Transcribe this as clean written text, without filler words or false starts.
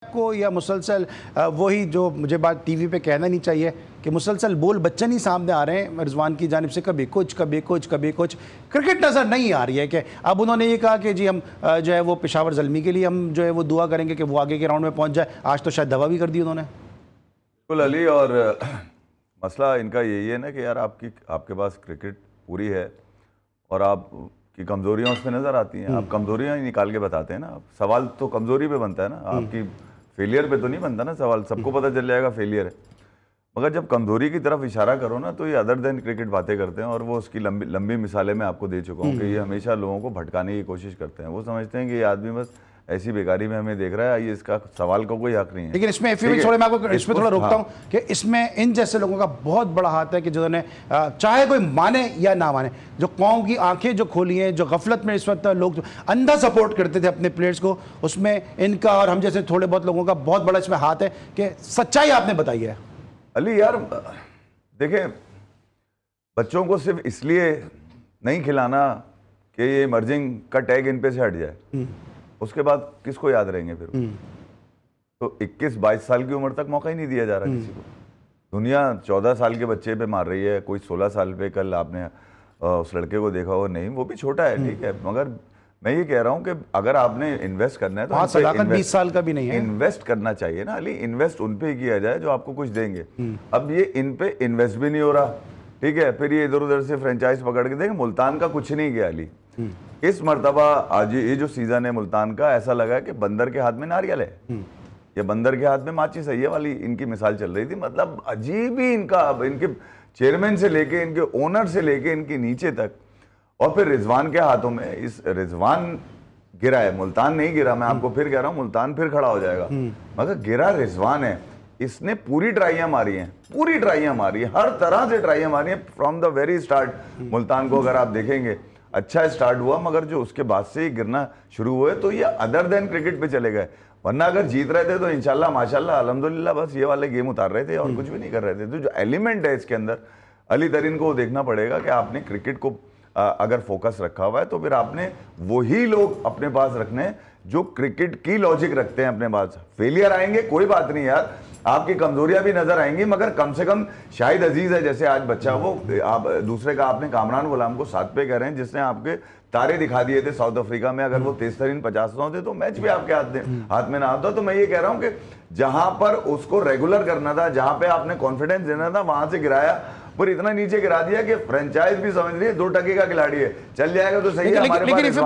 को या मुसलसल वही जो मुझे बात टीवी पे कहना नहीं चाहिए कि मुसलसल बोल बच्चन ही सामने आ रहे हैं रिजवान की जानिब से, कभी कुछ कभी कुछ कभी कुछ, क्रिकेट नज़र नहीं आ रही है। कि अब उन्होंने ये कहा कि जी हम जो है वो पेशावर ज़ल्मी के लिए हम जो है वो दुआ करेंगे कि वो आगे के राउंड में पहुंच जाए। आज तो शायद दवा भी कर दी उन्होंने। बिल्कुल अली, और मसला इनका यही है ना कि यार आपके पास क्रिकेट पूरी है और आपकी कमज़ोरियाँ उसमें नज़र आती हैं। आप कमज़ोरियाँ ही निकाल के बताते हैं ना। आप सवाल तो कमज़ोरी पे बनता है ना, आपकी फेलियर पे तो नहीं बनता ना सवाल। सबको पता चल जाएगा फेलियर है, मगर जब कमज़ोरी की तरफ इशारा करो ना तो ये अदर देन क्रिकेट बातें करते हैं। और वो उसकी लंबी मिसालें मैं आपको दे चुका हूँ कि ये हमेशा लोगों को भटकाने की कोशिश करते हैं। वो समझते हैं कि ये आदमी बस ऐसी बेकारी में हमें देख रहा है, ये इसका सवाल का कोई हक नहीं है। लेकिन इसमें थोड़े मैं आपको इसमें थोड़ा रोकता हूँ कि इसमें इन जैसे लोगों का बहुत बड़ा हाथ है कि जिन्होंने चाहे कोई माने या ना माने, जो कौम की आंखें जो खोली हैं, जो गफलत में इस वक्त लोग अंधा सपोर्ट करते थे अपने प्लेयर्स को, उसमें इनका और हम जैसे थोड़े बहुत लोगों का बहुत बड़ा इसमें हाथ है कि सच्चाई आपने बताई है। अली यार देखें, बच्चों को सिर्फ इसलिए नहीं खिलाना कि ये इमर्जिंग का टैग इन पे से हट जाए, उसके बाद किसको याद रहेंगे फिर? तो 21-22 साल की उम्र तक मौका ही नहीं दिया जा रहा किसी को। दुनिया 14 साल के बच्चे पे मार रही है, कोई 16 साल पे। कल आपने उस लड़के को देखा हो, नहीं वो भी छोटा है, ठीक है, मगर मैं ये कह रहा हूँ कि अगर आपने इन्वेस्ट करना है तो सदाकत 20 साल का भी नहीं है। इन्वेस्ट करना चाहिए ना अली। इन्वेस्ट उन पे ही किया जाए जो आपको कुछ देंगे। अब ये इन पे इन्वेस्ट भी नहीं हो रहा, ठीक है, फिर ये इधर उधर से फ्रेंचाइज पकड़ के देंगे। मुल्तान का कुछ नहीं गया अली इस मर्तबा। आज ये जो सीजन है मुल्तान का, ऐसा लगा कि बंदर के हाथ में नारियल है या बंदर के हाथ में माचिस है, ये वाली इनकी मिसाल चल रही थी। मतलब अजीब ही इनके चेयरमैन से लेके, इनके ओनर से लेके, इनके नीचे तक। और फिर रिजवान के हाथों में, इस रिजवान गिरा है, मुल्तान नहीं गिरा। मैं आपको फिर कह रहा हूँ, मुल्तान फिर खड़ा हो जाएगा, मगर गिरा रिजवान है। इसने पूरी ट्राइयां मारी हैं, पूरी ट्राइयां मारी है, हर तरह से ट्राइयां मारी हैं from the very start. Multan को अगर आप देखेंगे अच्छा स्टार्ट हुआ, मगर जो उसके बाद से ही गिरना शुरू हुए तो ये अदर देन क्रिकेट पे चले गए। वरना अगर जीत रहे थे तो इंशाल्लाह माशाल्लाह अल्हम्दुलिल्लाह बस ये वाले गेम उतार रहे थे और कुछ भी नहीं कर रहे थे। तो जो एलिमेंट है इसके अंदर, अली तरीन को देखना पड़ेगा कि आपने क्रिकेट को अगर फोकस रखा हुआ है तो फिर आपने वही लोग अपने पास रखने जो क्रिकेट की लॉजिक रखते हैं अपने पास। फेलियर आएंगे कोई बात नहीं यार, आपकी कमजोरियां भी नजर आएंगी, मगर कम से कम शाहिद अजीज है जैसे आज बच्चा, वो आप दूसरे का आपने कामरान गुलाम को साथ पे कह रहे हैं, जिसने आपके तारे दिखा दिए थे साउथ अफ्रीका में। अगर वो तेज तरीन 50 ना होते तो मैच भी आपके हाथ में ना आता। तो मैं ये कह रहा हूं कि जहां पर उसको रेगुलर करना था, जहां पे आपने कॉन्फिडेंस देना था, वहां से गिराया, पर इतना नीचे गिरा दिया कि फ्रेंचाइज भी समझ रही है 2 टके का खिलाड़ी है, चल जाएगा तो सही है, हमारे पास